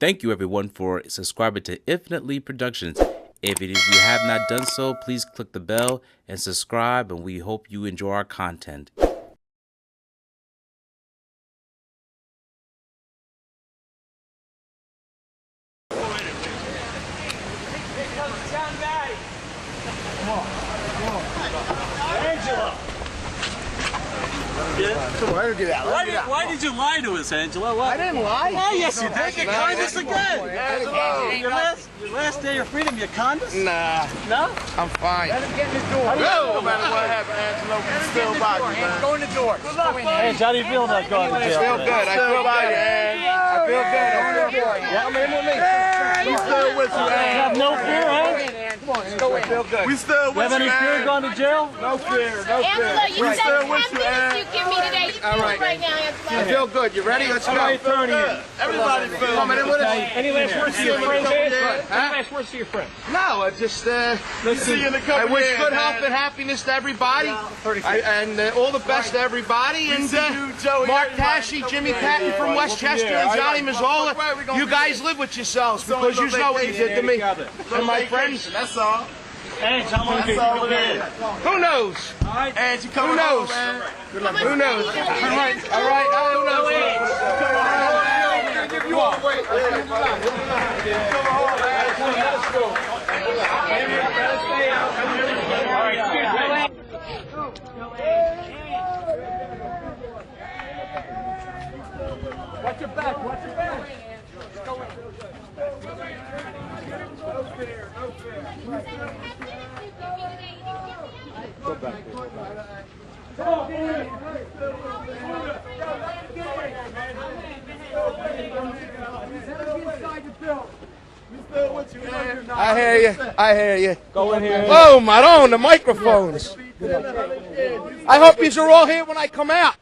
Thank you everyone for subscribing to Infinitely Productions. If you have not done so, please click the bell and subscribe, and we hope you enjoy our content. Angelo! Why did you lie to us, Angelo? What? I didn't lie. Oh, yes, you did. You conned us again. Your last day of freedom, you conned us? Nah. No? I'm fine. Let him get in the door. No matter what happened, Angelo, we still by you, man. Go in the door. Good luck, buddy. How do you feel about going to I jail? feel good. I feel good, man. I feel good. I feel good. Come in with me. We still with you, You man. have no fear, huh? Come on, just go in. Feel good. We still You have with you, any fear man. going to jail? No fear. No fear. Angela, you We said still 10 with you, minutes man. you give me today. You All feel right. right now, I Angela. feel good. You ready? Let's go. How many attorneys? Everybody feel coming in with us. Any last words to your friends, Ed? Huh? Any last words to your friends? No, I just See you in a I wish good health and happiness to everybody, and all the best to everybody. And Mark Tashi, Jimmy Patton from Westchester, and Johnny Mazzola, you guys live with yourselves because you know what you did to me and my friends. That's all. Hey, how long do you really is? Who knows? And you Who knows? Who knows? All right. Who knows? Give you all away. Watch your back. Watch your back. Go back. I hear you. I hear you. Go in here. Oh, Maron, the microphones. I hope you are all here when I come out.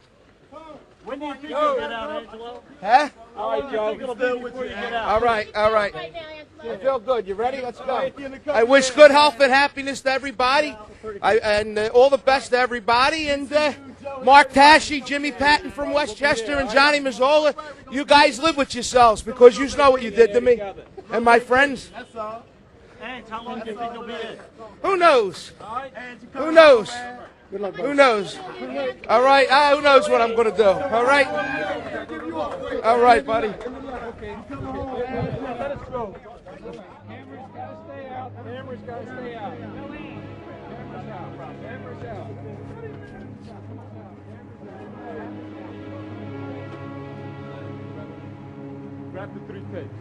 When do you think you'll get out, Angelo? Huh? All right, Joe. Before you get out. All right. Right now, Angela. I feel good. You ready? Let's go. I wish good health and happiness to everybody, and all the best to everybody. And Mark Tashi, Jimmy Patton from Westchester, and Johnny Mazzola, you guys live with yourselves because you know what you did to me and my friends. Hey, how long do you think you'll be in? Who knows? Who knows? Who knows? All right. Who knows what I'm going to do? All right. All right, buddy. Let us go. Hammer's got to stay out. Hammer's got to stay out. Hammer's out. Hammer's out. Grab the 3 tapes.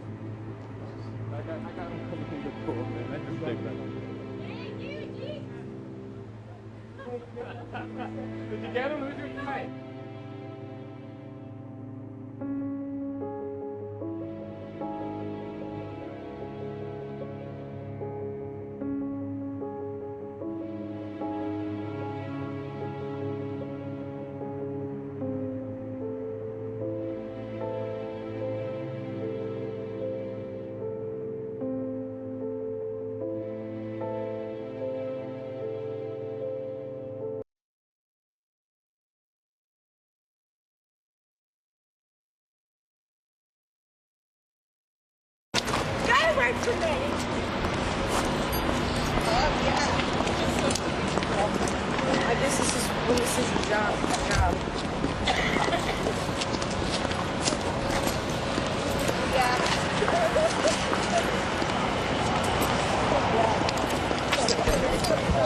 I got them coming in the door, man. I just take that. Did you get him? Who's your fight? Get away from me. I guess this is when this is a job.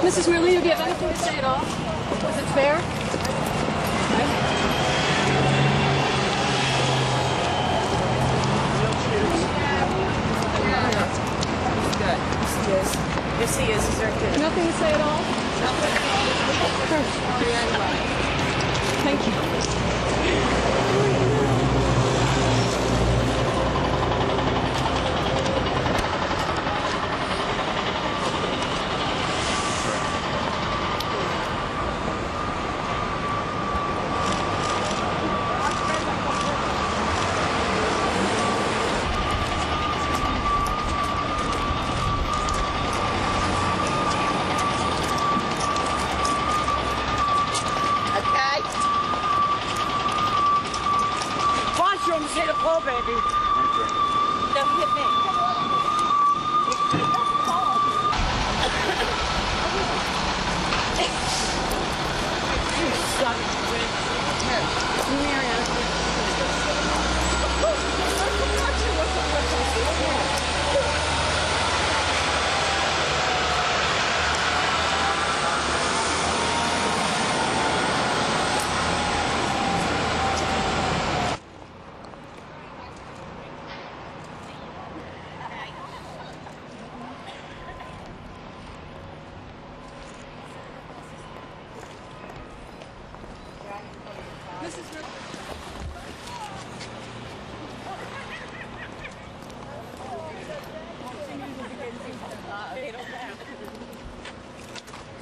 Mrs. Merlino, do you have anything to say at all? Was it fair? Good. Yes, he is. He's very good. Nothing to say at all? Nothing. Thank you. Hit a pole, baby. Don't hit me. You suck.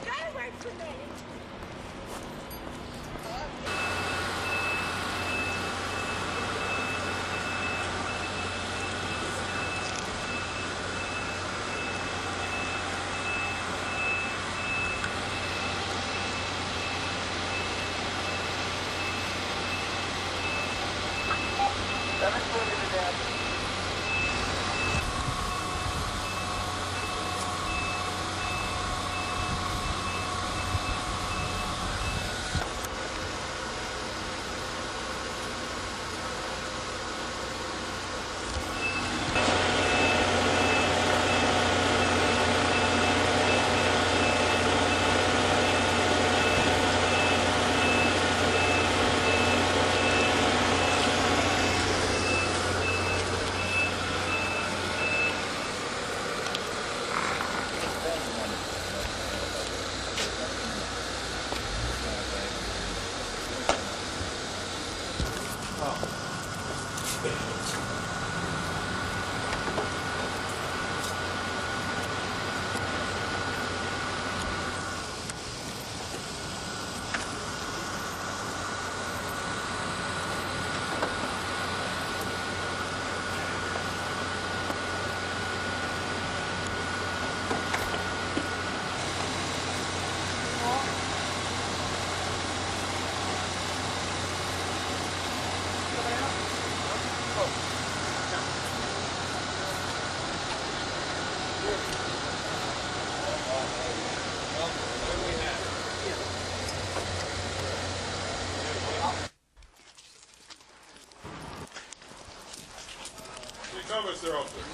Gotta work for me. Mr. Officer.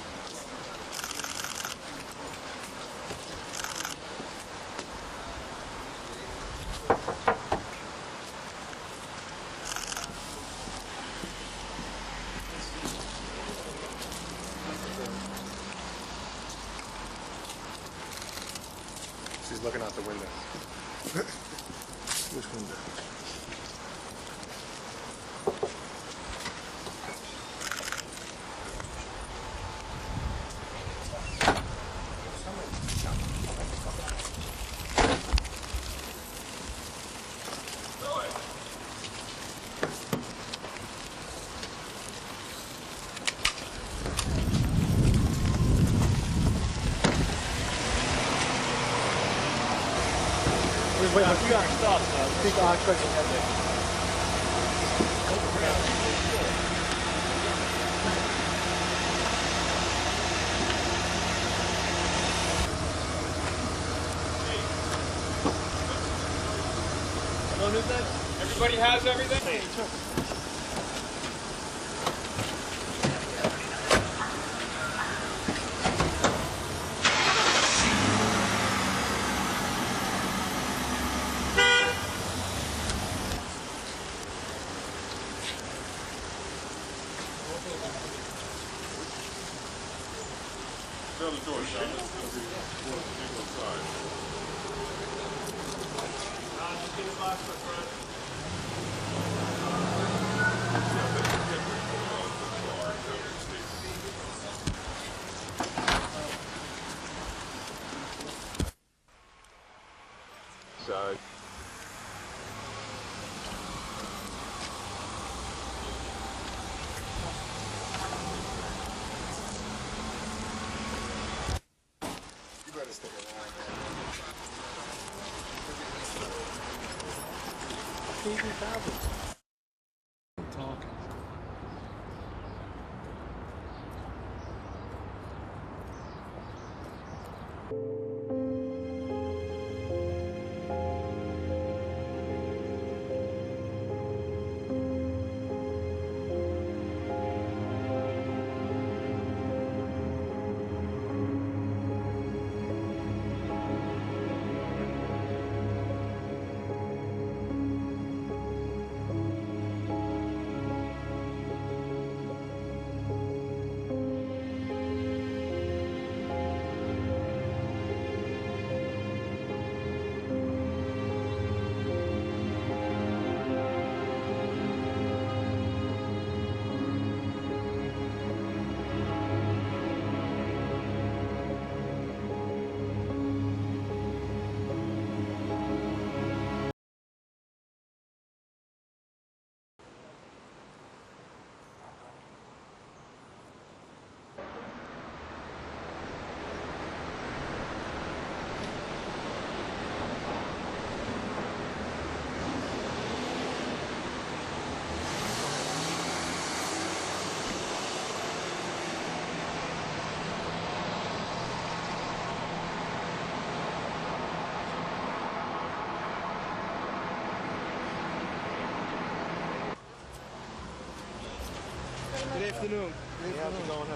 She's looking out the window. Which window? Wait, you got stop, I think I'll expect you to have Everybody has everything? Fill the door, Sean. Let's go inside. Just get the box up front. Side. You better stick around, man. Good afternoon. How's it going?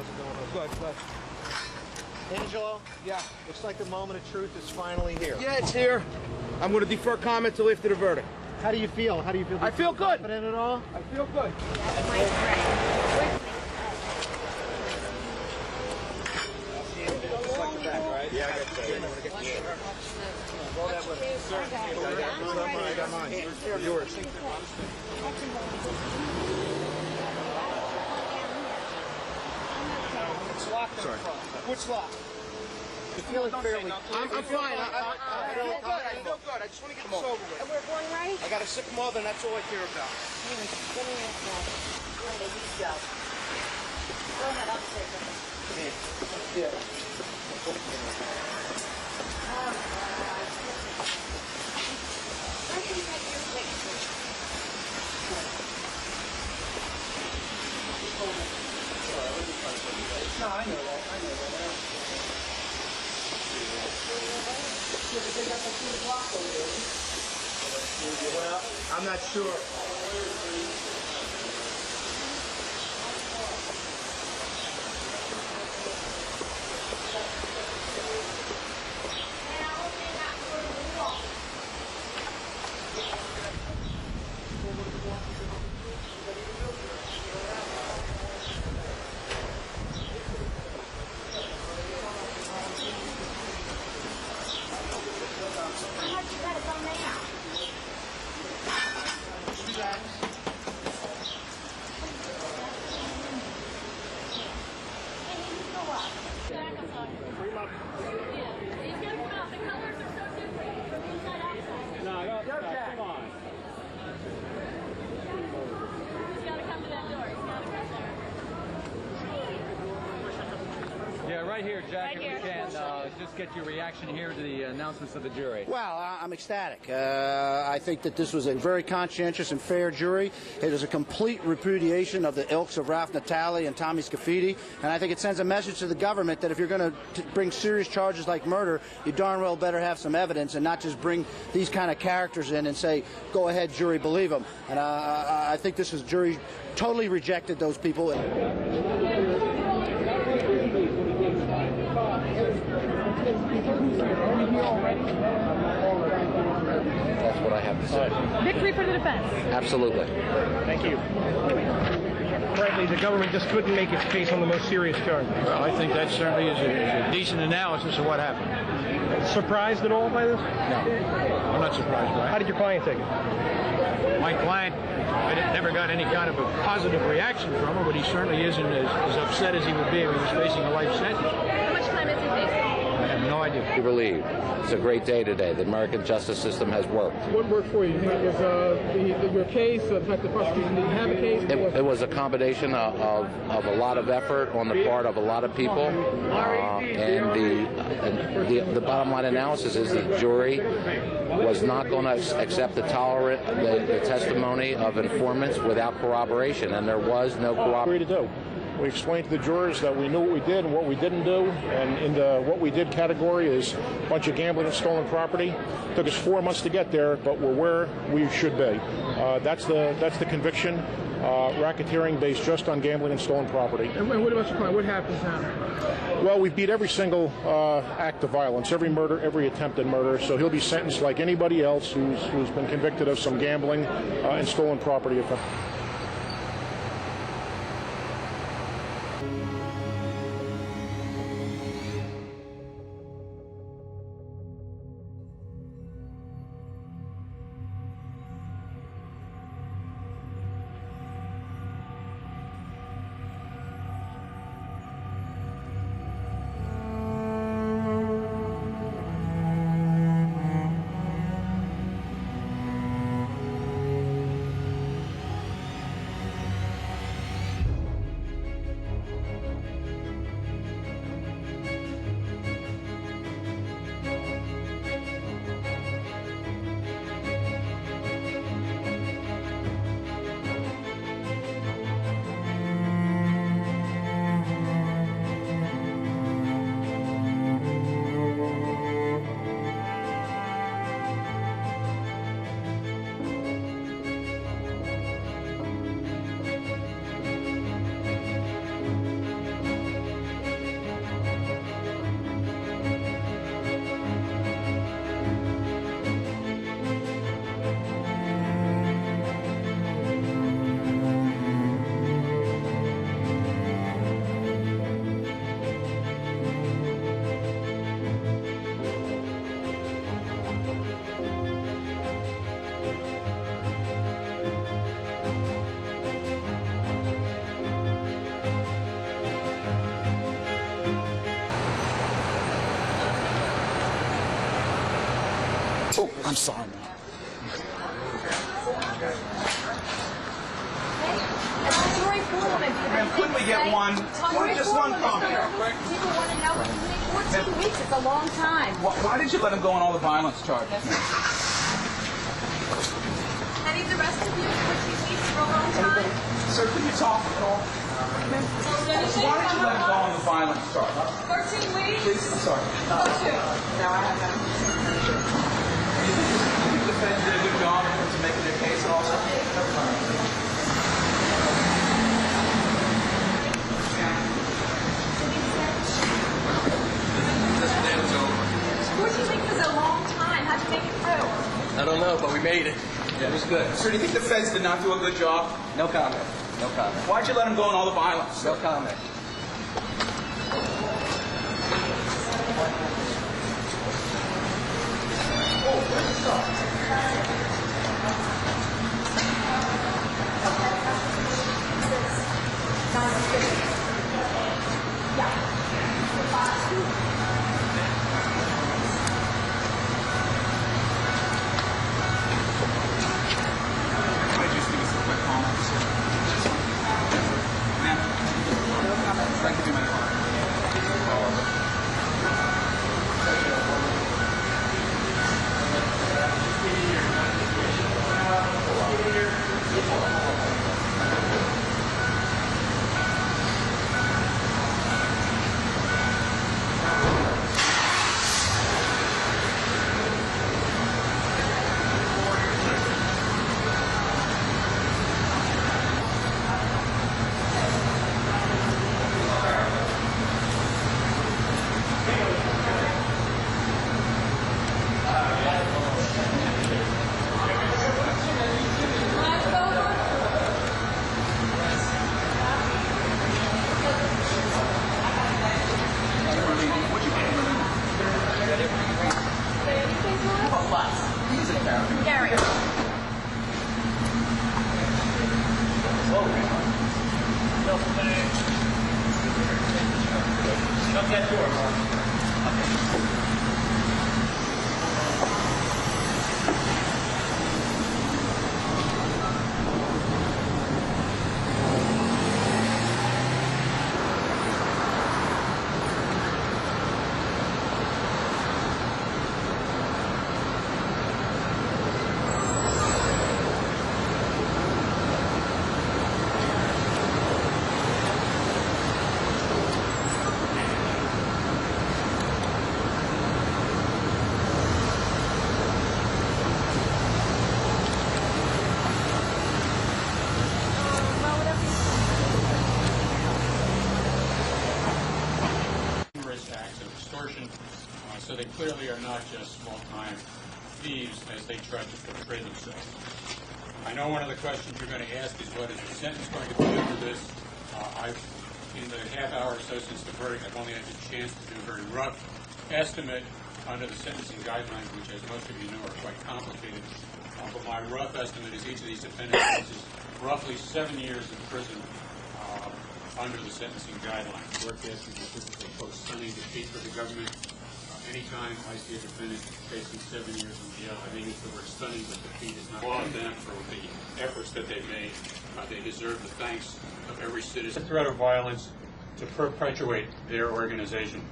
Good, good. Angelo? Yeah. Looks like the moment of truth is finally here. Yeah, it's here. I'm going to defer comment till after the verdict. How do you feel? How do you feel? I feel good. Confident at all? I feel good. Yeah, I got mine. Yours. It's locked. Sorry. What's locked? You feeling fairly... I'm fine. I feel good. I feel good. I just want to get this over with. We're going right? I got a sick mother, and that's all I care about. Go ahead, I'll take it. I can take your picture. No, I know that. Well, I'm not sure. How much you got it on now? Come on. He's got to come to that door. He's got to come there. Yeah, right here, Jack, if we can. Just get your reaction here to the announcements of the jury. Well, I'm ecstatic. I think that this was a very conscientious and fair jury. It is a complete repudiation of the ilks of Ralph Natale and Tommy Scafidi, and I think it sends a message to the government that if you're going to bring serious charges like murder, you darn well better have some evidence and not just bring these kind of characters in and say, go ahead, jury, believe them. And I think this is jury totally rejected those people. That's what I have to say. Victory for the defense. Absolutely. Thank you. Apparently, the government just couldn't make its case on the most serious charges. Well, I think that certainly is a decent analysis of what happened. Surprised at all by this? No, I'm not surprised by it. How did your client take it? My client, I never got any kind of a positive reaction from him, but he certainly isn't as upset as he would be if he was facing a life sentence. How much time is he facing? I have no idea. Be relieved. It's a great day today. The American justice system has worked. What worked for you? Was your case, the fact the prosecution didn't have a case? It was a combination of a lot of effort on the part of a lot of people, and the bottom line analysis is the jury was not going to accept the testimony of informants without corroboration, and there was no corroboration. We explained to the jurors that we knew what we did and what we didn't do, and in the what we did category is a bunch of gambling and stolen property. Took us 4 months to get there, but we're where we should be. That's the conviction. Racketeering based just on gambling and stolen property. And what about your client? What happens now? Well, we beat every single act of violence, every murder, every attempted murder. So he'll be sentenced like anybody else who's been convicted of some gambling and stolen property offense. I'm sorry, man. Ma'am, couldn't we get one? Just one comment. People want to know what you make 14 weeks. It's a long time. Why did you let him go on all the violence charges? Any of the rest of you, 14 weeks for a long time? Sir, could you talk at all? Why did you let him go on the violence charge? 14 weeks? Please, I'm sorry. Now I have that. You think the defense did a good job in terms of making their case and all that? A long time. How'd you make it through? I don't know, but we made it. Yeah, it was good. Sir, do you think the feds did not do a good job? No comment. No comment. Why'd you let him go on all the violence? No comment. Shut that door, Mark. So they clearly are not just small-time thieves as they try to portray themselves. I know one of the questions you're going to ask is what is the sentence going to be for this? In the half hour or so since the verdict, I've only had the chance to do a very rough estimate under the sentencing guidelines, which, as most of you know, are quite complicated. But my rough estimate is each of these defendants faces roughly 7 years in prison under the sentencing guidelines. We're asking that this is a post-stunning defeat for the government. Anytime I see a defendant facing 7 years in jail, I think it's the word stunning, but defeat is not all of them for the efforts that they made. They deserve the thanks of every citizen. The threat of violence to perpetuate their organization.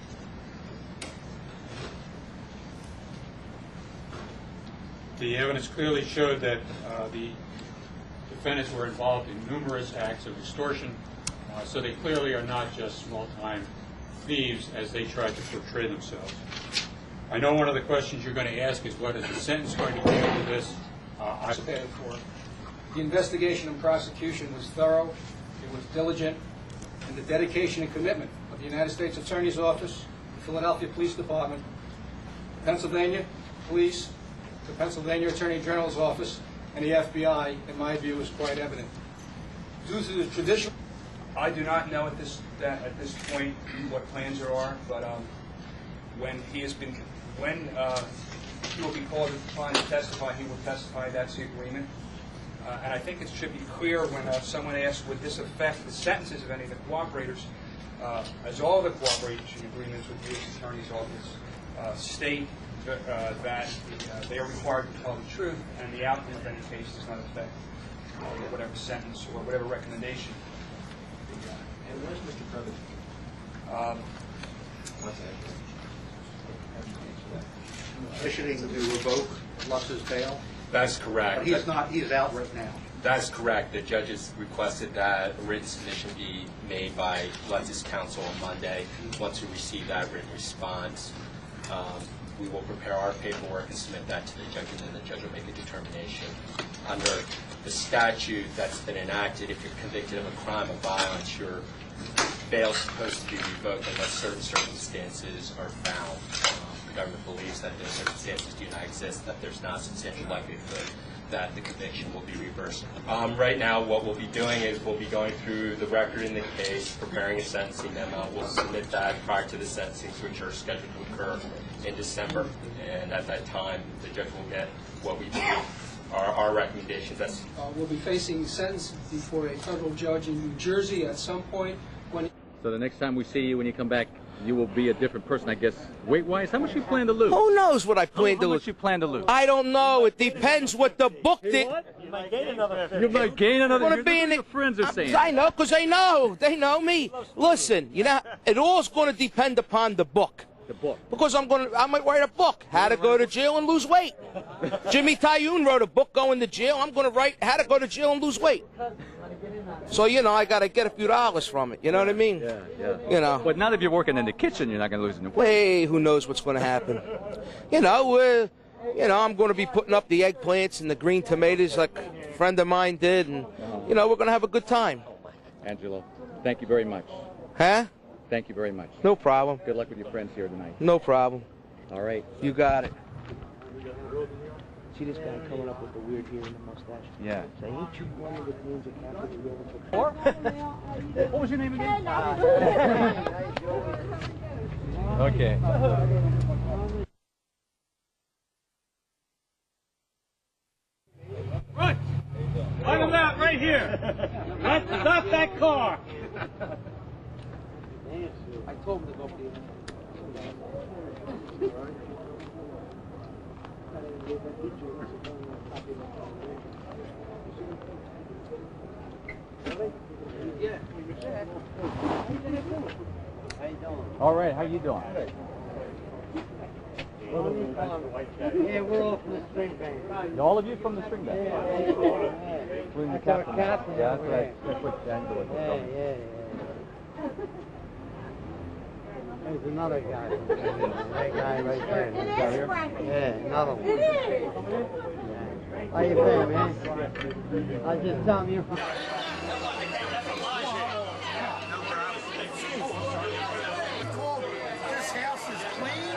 The evidence clearly showed that the defendants were involved in numerous acts of extortion, so they clearly are not just small-time thieves as they tried to portray themselves. I know one of the questions you're going to ask is what is the sentence going to be for this? The investigation and prosecution was thorough, it was diligent, and the dedication and commitment of the United States Attorney's Office, the Philadelphia Police Department, the Pennsylvania Police, the Pennsylvania Attorney General's Office, and the FBI, in my view, is quite evident. Due to the traditional... I do not know at this point what plans there are, but when he will be called upon to testify, he will testify. That's the agreement. And I think it should be clear when someone asks, would this affect the sentences of any of the cooperators, as all the cooperation agreements with the U.S. Attorney's Office state that they are required to tell the truth, and the outcome of any case does not affect whatever sentence or whatever recommendation. And where's Mr. President? Petitioning to revoke Lutz's bail? That's correct. But he's not, he's out right now. That's correct. The judges requested that a written submission be made by Lutz's counsel on Monday. Once we receive that written response, we will prepare our paperwork and submit that to the judge, and then the judge will make a determination. Under the statute that's been enacted, if you're convicted of a crime of violence, your bail is supposed to be revoked unless certain circumstances are found. The government believes that those circumstances do not exist, that there's not substantial likelihood that the conviction will be reversed. Right now, what we'll be doing is we'll be going through the record in the case, preparing a sentencing memo. We'll submit that prior to the sentencings, which are scheduled to occur in December. And at that time, the judge will get what we believe are our recommendations. We'll be facing sentence before a federal judge in New Jersey at some point. So the next time we see you, when you come back, you will be a different person, I guess. Weight-wise, how much you plan to lose? Who knows what I plan to lose? How much you plan to lose? I don't know. It depends what the book did. You might gain another 50. You might gain another 50. Your friends are saying. I know, because they know. They know me. Listen, you know, it all's going to depend upon the book. The book. Because I might write a book, How to Go to Jail and Lose Weight. Jimmy Tyoon wrote a book, Going to Jail. I'm going to write How to Go to Jail and Lose Weight. So, you know, I got to get a few dollars from it. You know what I mean? Yeah, yeah. You know. But not if you're working in the kitchen, you're not going to lose any weight. Hey, who knows what's going to happen? You know, I'm going to be putting up the eggplants and the green tomatoes like a friend of mine did. And, you know, we're going to have a good time. Angelo, thank you very much. Huh? Thank you very much. No problem. Good luck with your friends here tonight. No problem. All right. You got it. See this guy coming up with the weird hair and the mustache? Yeah. Say, ain't you one of the names that captured the Or? What was your name again? Okay. Right. Line them out right here. Let's stop that car. I told him to go for All right, how you doing? Yeah, we're all from the string band. All of you from the string band? Including the captain. Yeah, that's what Angelo was telling me. Yeah. There's another guy. That guy right there. Yeah, another one. Yeah. How you been, man? I was just telling you. This house is clean.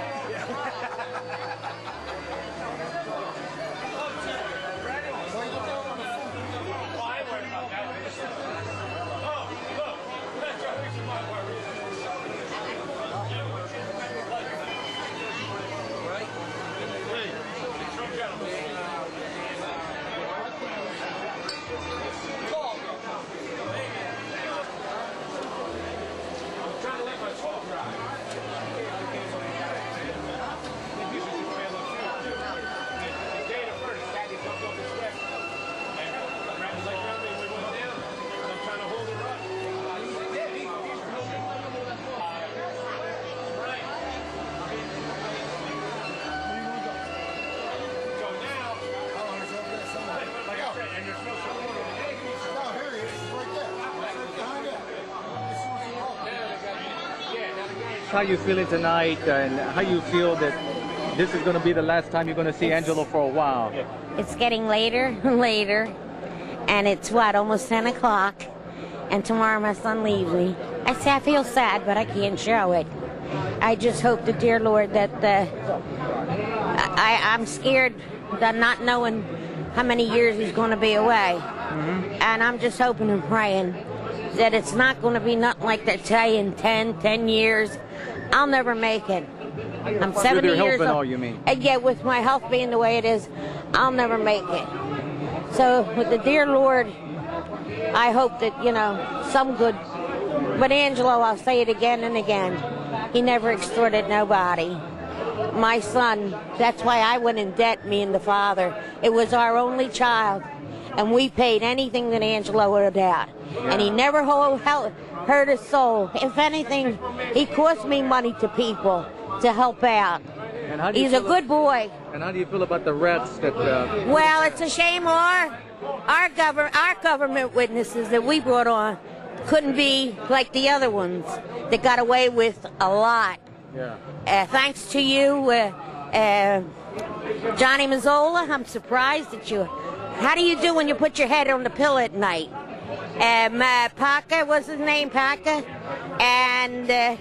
How you feeling tonight, and how you feel that this is going to be the last time you're going to see Angelo for a while? It's getting later and later, and it's what, almost 10 o'clock, and tomorrow my son leaves me. I say I feel sad, but I can't show it. I just hope to dear Lord that I'm scared that not knowing how many years he's going to be away. And I'm just hoping and praying that it's not going to be nothing like they say in 10 years. I'll never make it. I'm 70 years old. All, you mean? Yeah, with my health being the way it is, I'll never make it. So with the dear Lord, I hope that, you know, some good. But Angelo, I'll say it again and again, he never extorted nobody. my son. That's why I went in debt, me and the father. It was our only child, and we paid anything that Angelo would have had. And he never hurt his soul. If anything, he cost me money to people to help out. And how do you He's a good boy. And how do you feel about the rats that... Well, it's a shame our government witnesses that we brought on couldn't be like the other ones that got away with a lot. Yeah. Thanks to you, Johnny Mazzola, I'm surprised at you. How do you do when you put your head on the pillow at night? Parker, what's his name, Parker? And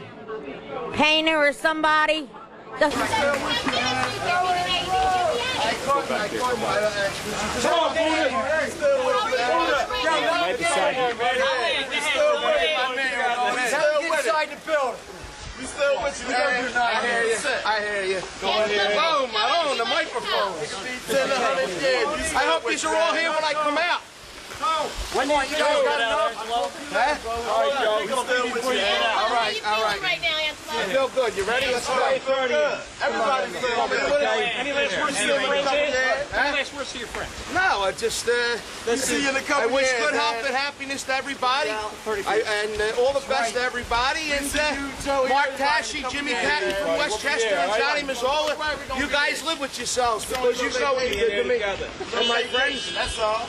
Painter or somebody? Come on, inside the building. We still with you. I hear you. Boom, I own the microphone. I hope these are all here when I come out. When you guys got enough? Huh? All right, Joe. We still with you. All right. I feel good. You ready? Let's go. Everybody's still with you. Any last words to your friends? Any last words to your friends? No, I just see you in a couple I wish years, good man. health and happiness to everybody, and all the best to everybody. And Mark Tashi, Jimmy Patton from Westchester, and Johnny Mazzola, you guys live with yourselves because you saw what you did to me and my friends. That's all.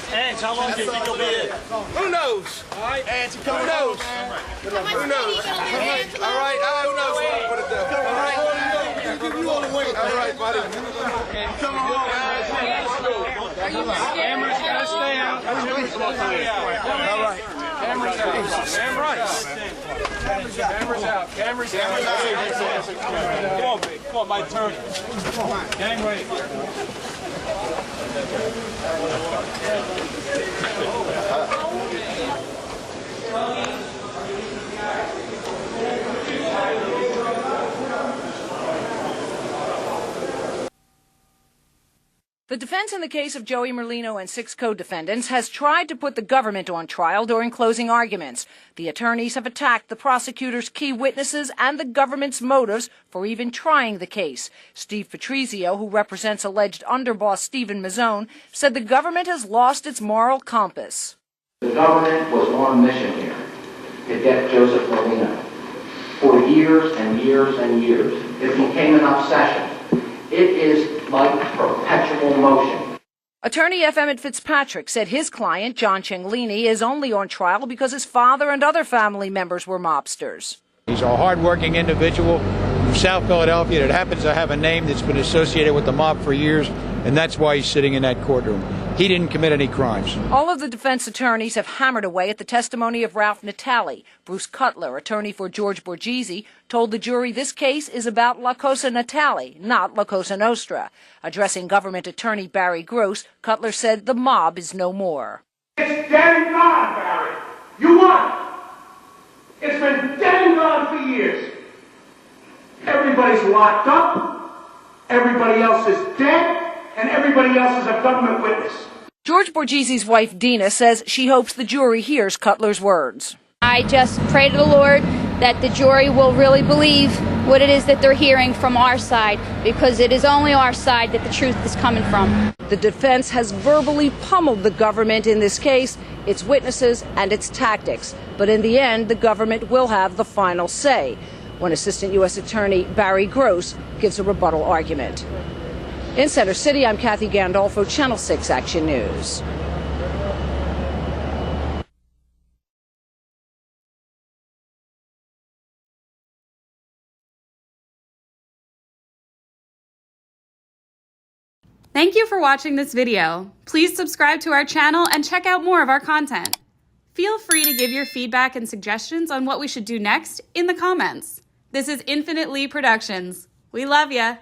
Ange, how long do you think you'll be in? Who knows? All right, Ange, Who knows? Who knows? All right, who knows what I'm going to do? All right. All right, buddy. Come on. Cameras gotta stay out. All right. Cameras out. Cameras out. Come on, my turn. Gang right. The defense in the case of Joey Merlino and 6 co-defendants has tried to put the government on trial during closing arguments. The attorneys have attacked the prosecutor's key witnesses and the government's motives for even trying the case. Steve Patrizio, who represents alleged underboss Stephen Mazzone, said the government has lost its moral compass. The government was on a mission here to get Joseph Merlino. For years and years and years, it became an obsession. It is like perpetual motion. Attorney F. Emmett Fitzpatrick said his client, John Cianglini, is only on trial because his father and other family members were mobsters. He's a hard-working individual from South Philadelphia that happens to have a name that's been associated with the mob for years, and that's why he's sitting in that courtroom. He didn't commit any crimes. All of the defense attorneys have hammered away at the testimony of Ralph Natale. Bruce Cutler, attorney for George Borghese, told the jury this case is about La Cosa Natale, not La Cosa Nostra. Addressing government attorney Barry Gross, Cutler said the mob is no more. It's dead and gone, Barry. You won. It's been dead and gone for years. Everybody's locked up. Everybody else is dead. And everybody else is a government witness. George Borghese's wife, Dina, says she hopes the jury hears Cutler's words. I just pray to the Lord that the jury will really believe what it is that they're hearing from our side, because it is only our side that the truth is coming from. The defense has verbally pummeled the government in this case, its witnesses, and its tactics. But in the end, the government will have the final say when Assistant U.S. Attorney Barry Gross gives a rebuttal argument. In Center City, I'm Kathy Gandolfo, Channel 6 Action News. Thank you for watching this video. Please subscribe to our channel and check out more of our content. Feel free to give your feedback and suggestions on what we should do next in the comments. This is Infinite Lee Productions. We love ya.